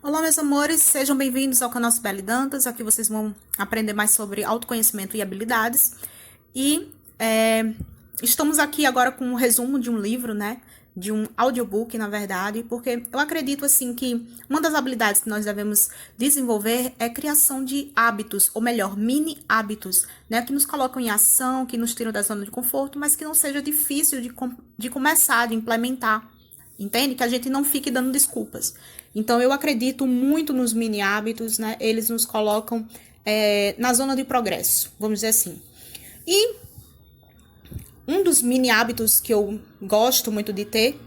Olá, meus amores, sejam bem-vindos ao canal Sibeli Dantas. Aqui vocês vão aprender mais sobre autoconhecimento e habilidades. E estamos aqui agora com um resumo de um livro, né? De um audiobook, na verdade, porque eu acredito, assim, que uma das habilidades que nós devemos desenvolver é a criação de hábitos, ou melhor, mini hábitos, né? Que nos colocam em ação, que nos tiram da zona de conforto, mas que não seja difícil de começar, de implementar. Entende? Que a gente não fique dando desculpas. Então, eu acredito muito nos mini hábitos, né? Eles nos colocam na zona de progresso, vamos dizer assim. E um dos mini hábitos que eu gosto muito de ter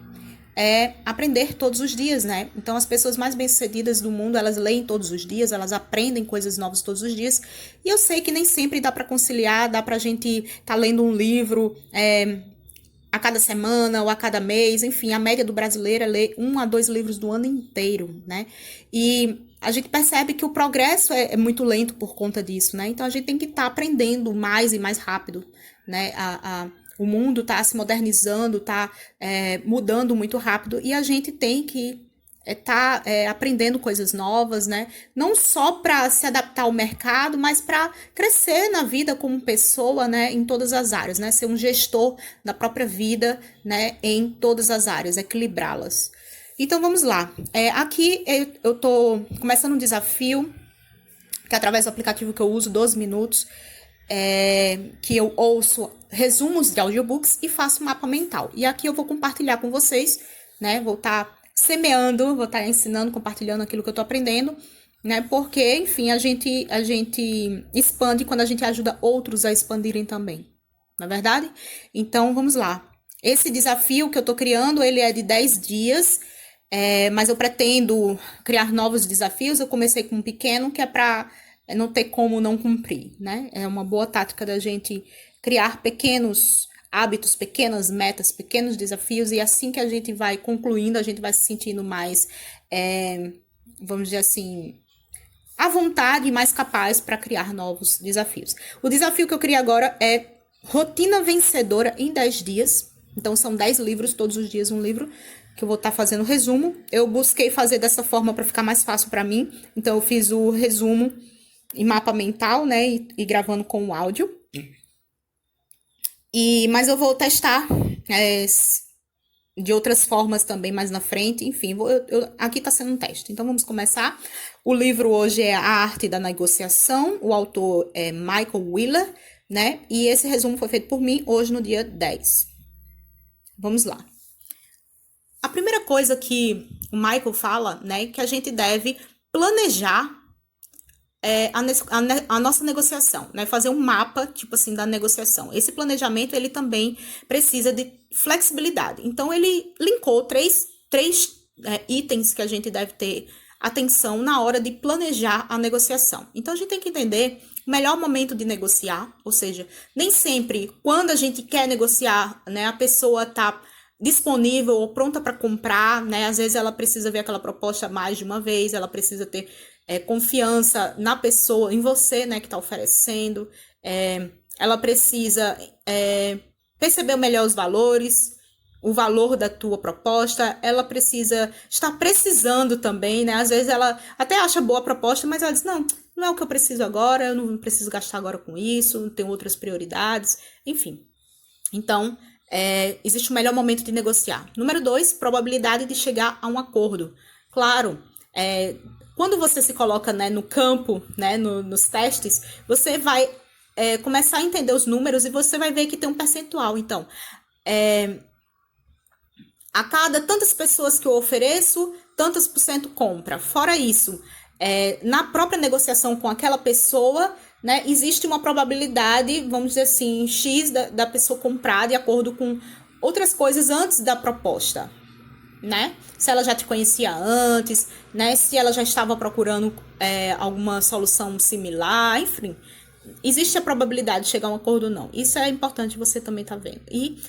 é aprender todos os dias, né? Então, as pessoas mais bem-sucedidas do mundo, elas leem todos os dias, elas aprendem coisas novas todos os dias. E eu sei que nem sempre dá para conciliar, dá pra gente tá lendo um livro a cada semana ou a cada mês, enfim, a média do brasileiro é ler 1 a 2 livros do ano inteiro, né? E a gente percebe que o progresso é muito lento por conta disso, né? Então a gente tem que estar aprendendo mais e mais rápido, né? O mundo está se modernizando, está mudando muito rápido e a gente tem que aprendendo coisas novas, né? Não só para se adaptar ao mercado, mas para crescer na vida como pessoa, né? Em todas as áreas, né? Ser um gestor da própria vida, né? Em todas as áreas, equilibrá-las. Então vamos lá. Aqui eu tô começando um desafio que através do aplicativo que eu uso, 12 minutos, que eu ouço resumos de audiobooks e faço um mapa mental. E aqui eu vou compartilhar com vocês, né? Vou estar semeando, vou estar ensinando, compartilhando aquilo que eu tô aprendendo, né? Porque, enfim, a gente expande quando a gente ajuda outros a expandirem também, não é verdade? Então, vamos lá. Esse desafio que eu tô criando, ele é de 10 dias, mas eu pretendo criar novos desafios. Eu comecei com um pequeno, que é para não ter como não cumprir, né? É uma boa tática da gente criar pequenos hábitos, pequenas metas, pequenos desafios, e assim que a gente vai concluindo, a gente vai se sentindo mais, vamos dizer assim, à vontade e mais capaz para criar novos desafios. O desafio que eu criei agora é Rotina Vencedora em 10 dias. Então, são 10 livros, todos os dias um livro, que eu vou estar fazendo resumo. Eu busquei fazer dessa forma para ficar mais fácil para mim. Então, eu fiz o resumo em mapa mental, né, e gravando com o áudio. Mas eu vou testar de outras formas também mais na frente. Enfim, aqui está sendo um teste. Então vamos começar. O livro hoje é A Arte da Negociação. O autor é Michael Wheeler, né? E esse resumo foi feito por mim hoje no dia 10. Vamos lá. A primeira coisa que o Michael fala, né, que a gente deve planejar a nossa negociação, né? Fazer um mapa, tipo assim, da negociação. Esse planejamento, ele também precisa de flexibilidade. Então, ele linkou três itens que a gente deve ter atenção na hora de planejar a negociação. Então, a gente tem que entender o melhor momento de negociar, ou seja, nem sempre, quando a gente quer negociar, né, a pessoa tá disponível ou pronta para comprar, né? Às vezes ela precisa ver aquela proposta mais de uma vez, ela precisa ter confiança na pessoa, em você, né, que está oferecendo. Ela precisa perceber melhor os valores, o valor da tua proposta. Ela precisa estar precisando também, né? Às vezes ela até acha boa a proposta, mas ela diz, não é o que eu preciso agora, eu não preciso gastar agora com isso, tenho outras prioridades, enfim. Então, existe o melhor momento de negociar. Número 2, probabilidade de chegar a um acordo. Claro, quando você se coloca, né, no campo, né, nos testes, você vai começar a entender os números e você vai ver que tem um percentual. Então, a cada tantas pessoas que eu ofereço, tantos por cento compra. Fora isso, na própria negociação com aquela pessoa, né, existe uma probabilidade, vamos dizer assim, X da pessoa comprar de acordo com outras coisas antes da proposta, né? Se ela já te conhecia antes, né? Se ela já estava procurando alguma solução similar, enfim. Existe a probabilidade de chegar a um acordo ou não. Isso é importante você também tá vendo. E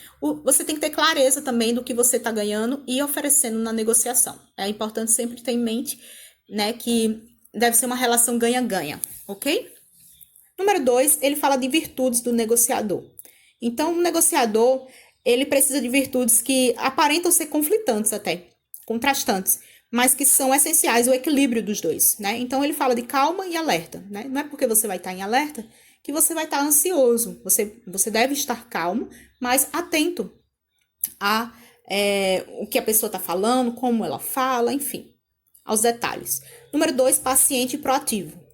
você tem que ter clareza também do que você tá ganhando e oferecendo na negociação. É importante sempre ter em mente, né, que deve ser uma relação ganha-ganha, ok? Número 2, ele fala de virtudes do negociador. Então, o negociador, ele precisa de virtudes que aparentam ser conflitantes até, contrastantes. mas que são essenciais, o equilíbrio dos dois, né? Então ele fala de calma e alerta, né? Não é porque você vai estar em alerta que você vai estar ansioso. Você deve estar calmo, mas atento a o que a pessoa está falando, como ela fala, enfim, aos detalhes. Número 2, paciente e proativo.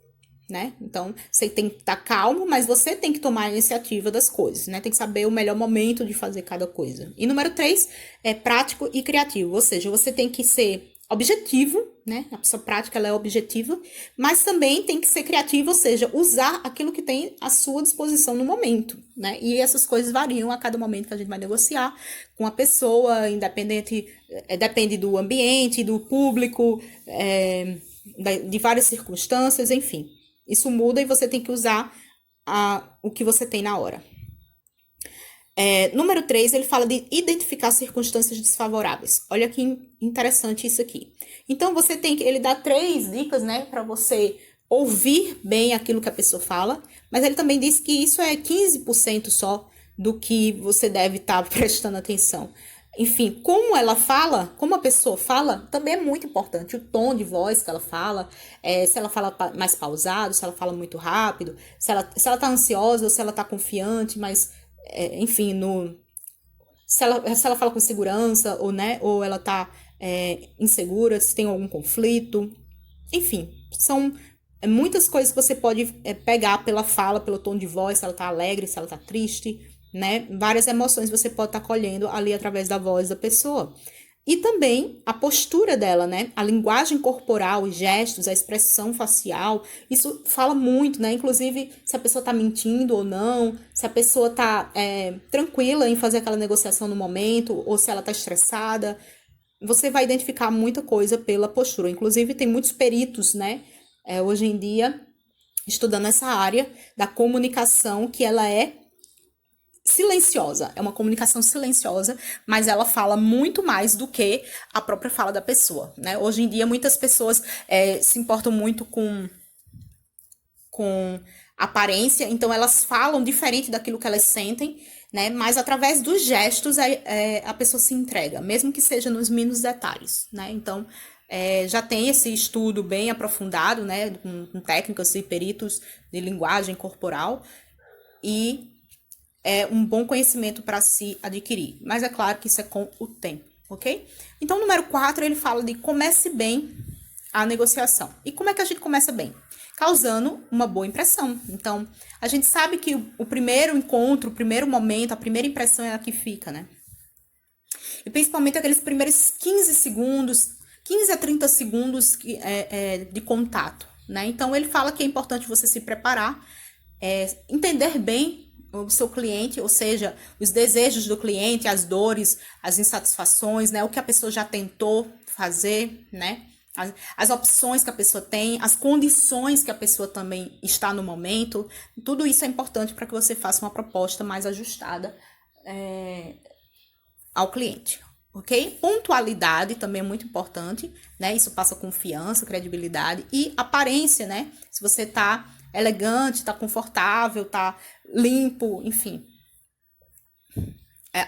Né? Então, você tem que estar calmo, mas você tem que tomar a iniciativa das coisas, né? Tem que saber o melhor momento de fazer cada coisa. E número 3 é prático e criativo, ou seja, você tem que ser objetivo, né? A pessoa prática, ela é objetiva, mas também tem que ser criativo, ou seja, usar aquilo que tem à sua disposição no momento, né? E essas coisas variam a cada momento que a gente vai negociar com a pessoa, independente, depende do ambiente, do público, de várias circunstâncias, enfim. Isso muda e você tem que usar o que você tem na hora. Número 3, ele fala de identificar circunstâncias desfavoráveis. Olha que interessante isso aqui. Então, ele dá 3 dicas, né, para você ouvir bem aquilo que a pessoa fala, mas ele também diz que isso é 15% só do que você deve estar prestando atenção. Enfim, como ela fala, como a pessoa fala, também é muito importante. O tom de voz que ela fala, se ela fala mais pausado, se ela fala muito rápido, se ela tá ansiosa ou se ela tá confiante, mas, enfim, se ela fala com segurança ou, né, ou ela tá insegura, se tem algum conflito. Enfim, são muitas coisas que você pode pegar pela fala, pelo tom de voz, se ela tá alegre, se ela tá triste, né? Várias emoções você pode estar colhendo ali através da voz da pessoa. E também a postura dela, né? A linguagem corporal, os gestos, a expressão facial, isso fala muito, né? Inclusive, se a pessoa tá mentindo ou não, se a pessoa tá tranquila em fazer aquela negociação no momento, ou se ela tá estressada. Você vai identificar muita coisa pela postura. Inclusive, tem muitos peritos, né? Hoje em dia, estudando essa área da comunicação, que ela é silenciosa, é uma comunicação silenciosa, mas ela fala muito mais do que a própria fala da pessoa, né? Hoje em dia, muitas pessoas se importam muito com aparência, então elas falam diferente daquilo que elas sentem, né? Mas através dos gestos a pessoa se entrega, mesmo que seja nos mínimos detalhes, né? Então, já tem esse estudo bem aprofundado, né? Com técnicas e peritos de linguagem corporal, e é um bom conhecimento para se adquirir. Mas é claro que isso é com o tempo, ok? Então, número 4, ele fala de comece bem a negociação. E como é que a gente começa bem? Causando uma boa impressão. Então, a gente sabe que o primeiro encontro, o primeiro momento, a primeira impressão é a que fica, né? E principalmente aqueles primeiros 15 segundos, 15 a 30 segundos de contato, né? Então, ele fala que é importante você se preparar, entender bem o seu cliente, ou seja, os desejos do cliente, as dores, as insatisfações, né? O que a pessoa já tentou fazer, né? As opções que a pessoa tem, as condições que a pessoa também está no momento. Tudo isso é importante para que você faça uma proposta mais ajustada ao cliente, ok? Pontualidade também é muito importante, né? Isso passa confiança, credibilidade e aparência, né? Se você tá elegante, tá confortável, tá limpo, enfim.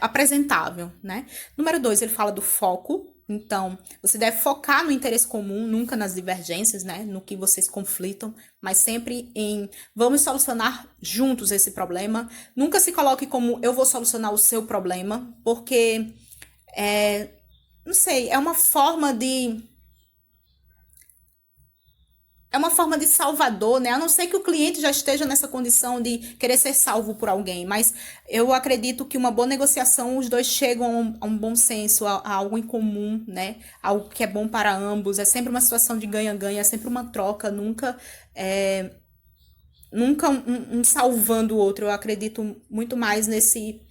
Apresentável, né? Número 2, ele fala do foco. Então, você deve focar no interesse comum, nunca nas divergências, né? No que vocês conflitam, mas sempre em vamos solucionar juntos esse problema. Nunca se coloque como eu vou solucionar o seu problema, porque, não sei, é uma forma de salvador, né? A não ser que o cliente já esteja nessa condição de querer ser salvo por alguém. Mas eu acredito que uma boa negociação, os dois chegam a um bom senso, a algo em comum, né? Algo que é bom para ambos. É sempre uma situação de ganha-ganha, é sempre uma troca, nunca um salvando o outro. Eu acredito muito mais nesse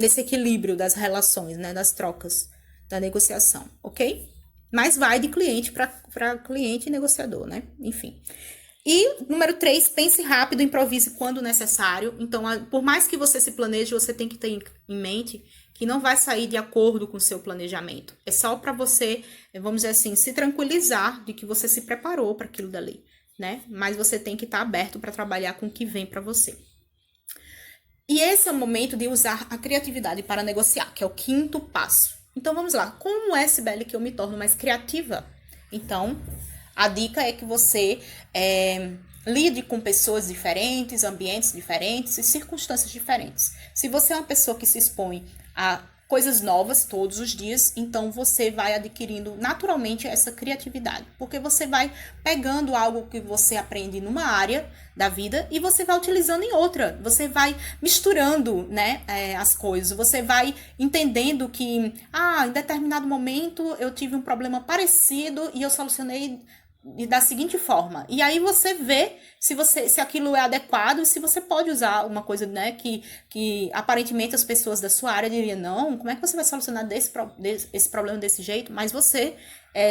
equilíbrio das relações, né? Das trocas, da negociação, ok? Mas vai de cliente para cliente e negociador, né? Enfim. E número 3, pense rápido, improvise quando necessário. Então, por mais que você se planeje, você tem que ter em mente que não vai sair de acordo com o seu planejamento. É só para você, vamos dizer assim, se tranquilizar de que você se preparou para aquilo dali, né? Mas você tem que estar aberto para trabalhar com o que vem para você. E esse é o momento de usar a criatividade para negociar, que é o 5º passo. Então, vamos lá. Como é, Sibeli, que eu me torno mais criativa? Então, a dica é que você lide com pessoas diferentes, ambientes diferentes e circunstâncias diferentes. Se você é uma pessoa que se expõe a coisas novas todos os dias, então você vai adquirindo naturalmente essa criatividade, porque você vai pegando algo que você aprende numa área da vida e você vai utilizando em outra, você vai misturando, né, as coisas, você vai entendendo que, em determinado momento eu tive um problema parecido e eu solucionei da seguinte forma. E aí você vê se aquilo é adequado e se você pode usar uma coisa, né, que aparentemente as pessoas da sua área diriam, não, como é que você vai solucionar esse problema desse jeito? Mas você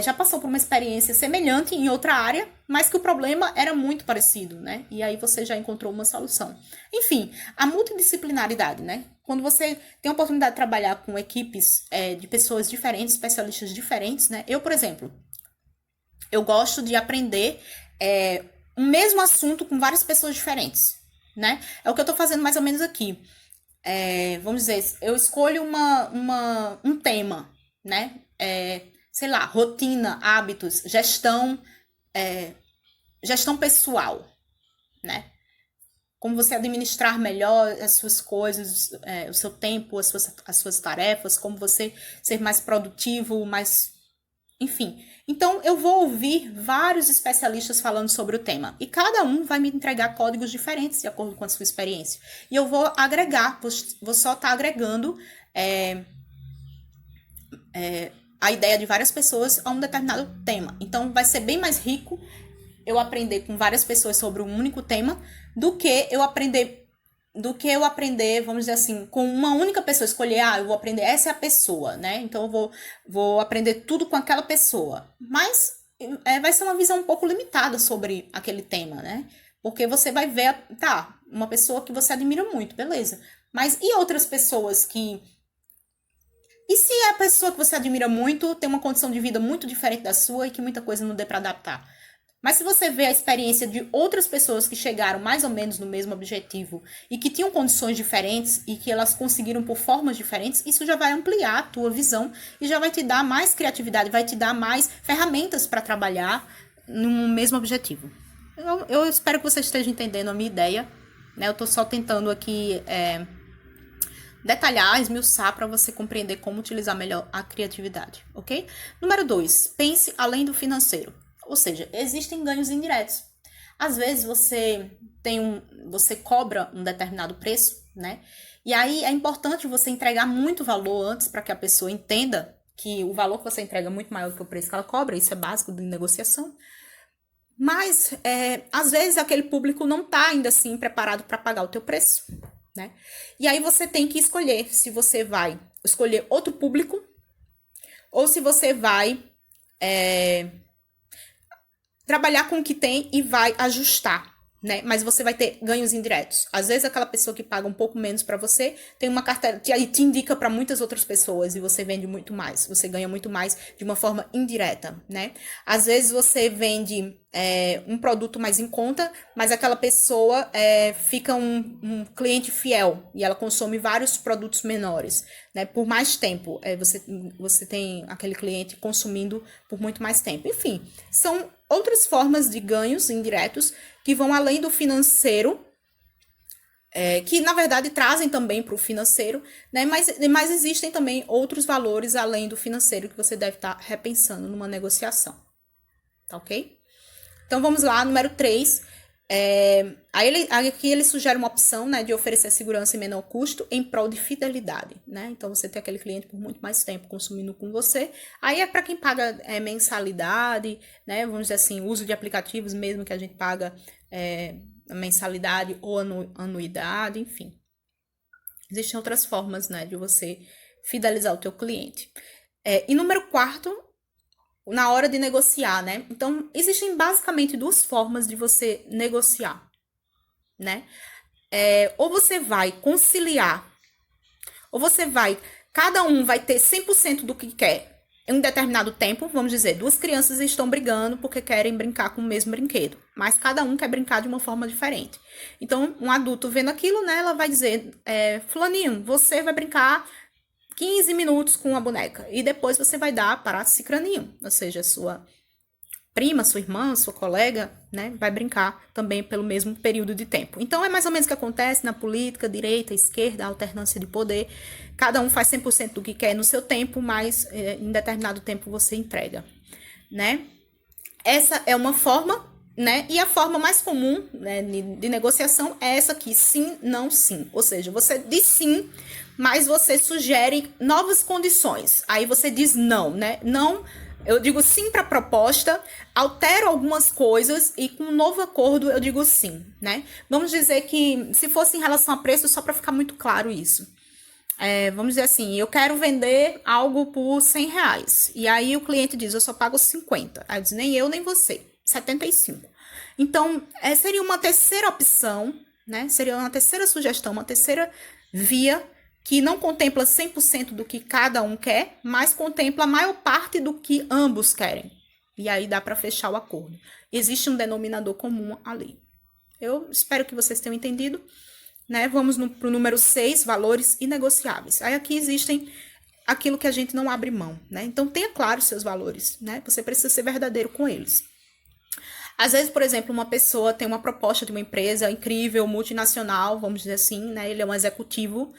já passou por uma experiência semelhante em outra área, mas que o problema era muito parecido, né? E aí você já encontrou uma solução. Enfim, a multidisciplinaridade, né? Quando você tem a oportunidade de trabalhar com equipes de pessoas diferentes, especialistas diferentes, né? Eu, por exemplo, eu gosto de aprender o mesmo assunto com várias pessoas diferentes, né? É o que eu tô fazendo mais ou menos aqui. Vamos dizer, eu escolho um tema, né? Sei lá, rotina, hábitos, gestão pessoal, né? Como você administrar melhor as suas coisas, o seu tempo, as suas tarefas, como você ser mais produtivo, enfim. Então, eu vou ouvir vários especialistas falando sobre o tema. E cada um vai me entregar códigos diferentes de acordo com a sua experiência. E eu vou agregar, vou só estar agregando a ideia de várias pessoas a um determinado tema. Então, vai ser bem mais rico eu aprender com várias pessoas sobre um único tema do que eu aprender, vamos dizer assim, com uma única pessoa, escolher, eu vou aprender, essa é a pessoa, né? Então eu vou aprender tudo com aquela pessoa. Mas vai ser uma visão um pouco limitada sobre aquele tema, né? Porque você vai ver, uma pessoa que você admira muito, beleza. Mas e outras pessoas que... E se a pessoa que você admira muito tem uma condição de vida muito diferente da sua e que muita coisa não dê para adaptar? Mas se você vê a experiência de outras pessoas que chegaram mais ou menos no mesmo objetivo e que tinham condições diferentes e que elas conseguiram por formas diferentes, isso já vai ampliar a tua visão e já vai te dar mais criatividade, vai te dar mais ferramentas para trabalhar no mesmo objetivo. Eu espero que você esteja entendendo a minha ideia, né? Eu estou só tentando aqui detalhar, esmiuçar para você compreender como utilizar melhor a criatividade, ok? Número 2, pense além do financeiro. Ou seja, existem ganhos indiretos. Às vezes você cobra um determinado preço, né? E aí é importante você entregar muito valor antes para que a pessoa entenda que o valor que você entrega é muito maior do que o preço que ela cobra. Isso é básico de negociação. Mas às vezes aquele público não está ainda assim preparado para pagar o teu preço, né? E aí você tem que escolher se você vai escolher outro público ou se você vai trabalhar com o que tem e vai ajustar, né? Mas você vai ter ganhos indiretos. Às vezes aquela pessoa que paga um pouco menos para você tem uma carteira que aí te indica para muitas outras pessoas e você vende muito mais. Você ganha muito mais de uma forma indireta, né? Às vezes você vende um produto mais em conta, mas aquela pessoa fica um cliente fiel e ela consome vários produtos menores, né? Por mais tempo. Você tem aquele cliente consumindo por muito mais tempo. Enfim, são outras formas de ganhos indiretos que vão além do financeiro, que na verdade trazem também para o financeiro, né? Mas existem também outros valores além do financeiro que você deve estar repensando numa negociação, tá ok? Então vamos lá, número 3. Aqui ele sugere uma opção, né, de oferecer segurança e menor custo em prol de fidelidade, né? Então você tem aquele cliente por muito mais tempo consumindo com você. Aí é para quem paga mensalidade, né? Vamos dizer assim, uso de aplicativos mesmo que a gente paga mensalidade ou anuidade, enfim. Existem outras formas, né, de você fidelizar o teu cliente. E número 4, na hora de negociar, né? Então, existem basicamente duas formas de você negociar, né? Ou você vai conciliar, ou cada um vai ter 100% do que quer em um determinado tempo. Vamos dizer, duas crianças estão brigando porque querem brincar com o mesmo brinquedo, mas cada um quer brincar de uma forma diferente. Então, um adulto vendo aquilo, né? Ela vai dizer, fulaninho, você vai brincar 15 minutos com a boneca. E depois você vai dar para cicraninho, ou seja, sua prima, sua irmã, sua colega, né, vai brincar também pelo mesmo período de tempo. Então, é mais ou menos o que acontece na política, direita, esquerda, alternância de poder. Cada um faz 100% do que quer no seu tempo, mas em determinado tempo você entrega, né? Essa é uma forma, né? E a forma mais comum, né, de negociação é essa aqui, sim, não, sim. Ou seja, você diz sim, mas você sugere novas condições. Aí você diz não, né? Não. Eu digo sim para a proposta, altero algumas coisas e com um novo acordo eu digo sim, né? Vamos dizer que se fosse em relação a preço, só para ficar muito claro isso. Vamos dizer assim, eu quero vender algo por R$100. E aí o cliente diz, eu só pago 50. Aí eu diz, nem eu, nem você, 75. Então, seria uma terceira opção, né? Seria uma terceira sugestão, uma terceira via que não contempla 100% do que cada um quer, mas contempla a maior parte do que ambos querem. E aí dá para fechar o acordo. Existe um denominador comum ali. Eu espero que vocês tenham entendido, né? Vamos para o número 6, valores inegociáveis. Aí aqui existem aquilo que a gente não abre mão, né? Então tenha claro os seus valores, né? Você precisa ser verdadeiro com eles. Às vezes, por exemplo, uma pessoa tem uma proposta de uma empresa incrível, multinacional, vamos dizer assim, né? Ele é um executivo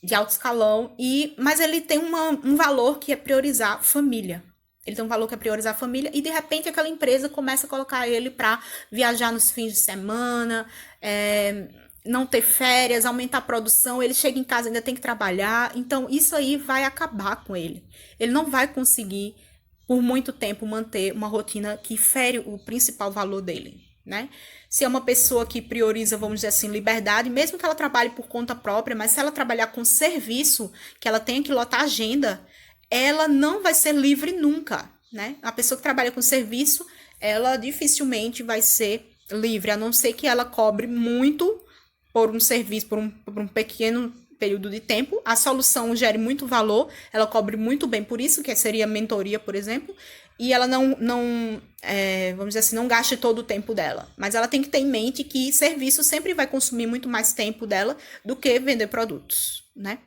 de alto escalão, mas ele tem um valor que é priorizar família. Ele tem um valor que é priorizar a família e, de repente, aquela empresa começa a colocar ele para viajar nos fins de semana, não ter férias, aumentar a produção, ele chega em casa e ainda tem que trabalhar. Então, isso aí vai acabar com ele. Ele não vai conseguir, por muito tempo, manter uma rotina que fere o principal valor dele, né? Se é uma pessoa que prioriza, vamos dizer assim, liberdade, mesmo que ela trabalhe por conta própria, mas se ela trabalhar com serviço, que ela tenha que lotar a agenda, ela não vai ser livre nunca, né? A pessoa que trabalha com serviço, ela dificilmente vai ser livre, a não ser que ela cobre muito por um serviço, por um pequeno período de tempo. A solução gere muito valor, ela cobre muito bem, por isso que seria mentoria, por exemplo, e ela não vamos dizer assim, não gaste todo o tempo dela. Mas ela tem que ter em mente que serviço sempre vai consumir muito mais tempo dela do que vender produtos, né?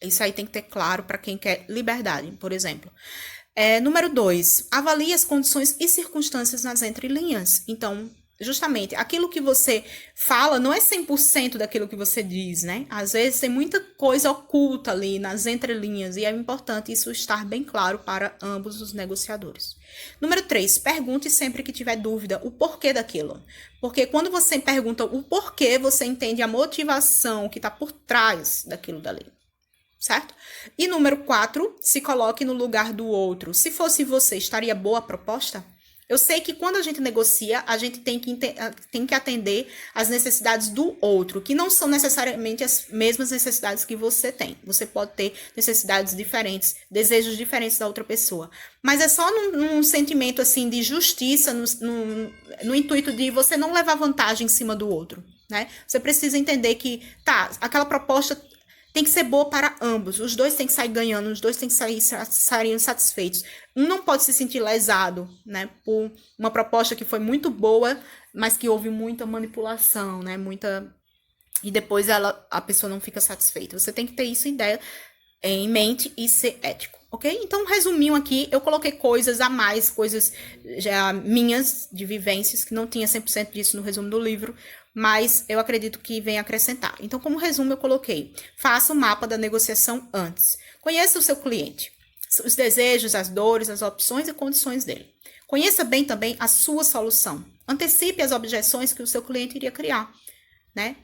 Isso aí tem que ter claro para quem quer liberdade, por exemplo. Número 2, avalie as condições e circunstâncias nas entrelinhas. Então, justamente, aquilo que você fala não é 100% daquilo que você diz, né? Às vezes tem muita coisa oculta ali nas entrelinhas e é importante isso estar bem claro para ambos os negociadores. Número 3, pergunte sempre que tiver dúvida o porquê daquilo. Porque quando você pergunta o porquê, você entende a motivação que está por trás daquilo dali. Certo? E número 4, se coloque no lugar do outro. Se fosse você, estaria boa a proposta? Eu sei que quando a gente negocia, a gente tem que atender às necessidades do outro, que não são necessariamente as mesmas necessidades que você tem. Você pode ter necessidades diferentes, desejos diferentes da outra pessoa. Mas é só num sentimento assim de justiça, no intuito de você não levar vantagem em cima do outro, né? Você precisa entender que, aquela proposta tem que ser boa para ambos. Os dois têm que sair ganhando, os dois têm que saírem satisfeitos. Um não pode se sentir lesado, né, por uma proposta que foi muito boa, mas que houve muita manipulação, né, e depois a pessoa não fica satisfeita. Você tem que ter isso em mente e ser ético, ok? Então, resumindo aqui, eu coloquei coisas a mais, coisas já minhas de vivências, que não tinha 100% disso no resumo do livro, mas eu acredito que vem acrescentar. Então, como resumo, eu coloquei: faça o mapa da negociação antes. Conheça o seu cliente, os desejos, as dores, as opções e condições dele. Conheça bem também a sua solução. Antecipe as objeções que o seu cliente iria criar, né?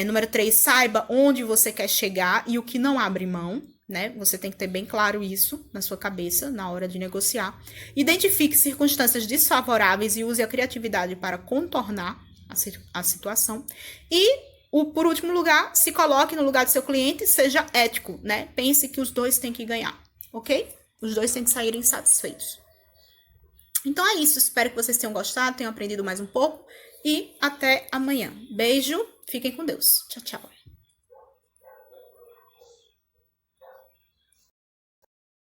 Número 3, saiba onde você quer chegar e o que não abre mão, né? Você tem que ter bem claro isso na sua cabeça na hora de negociar. Identifique circunstâncias desfavoráveis e use a criatividade para contornar a situação. E, por último lugar, se coloque no lugar do seu cliente, seja ético, né? Pense que os dois têm que ganhar, ok? Os dois têm que saírem satisfeitos. Então é isso, espero que vocês tenham gostado, tenham aprendido mais um pouco e até amanhã. Beijo, fiquem com Deus. Tchau, tchau.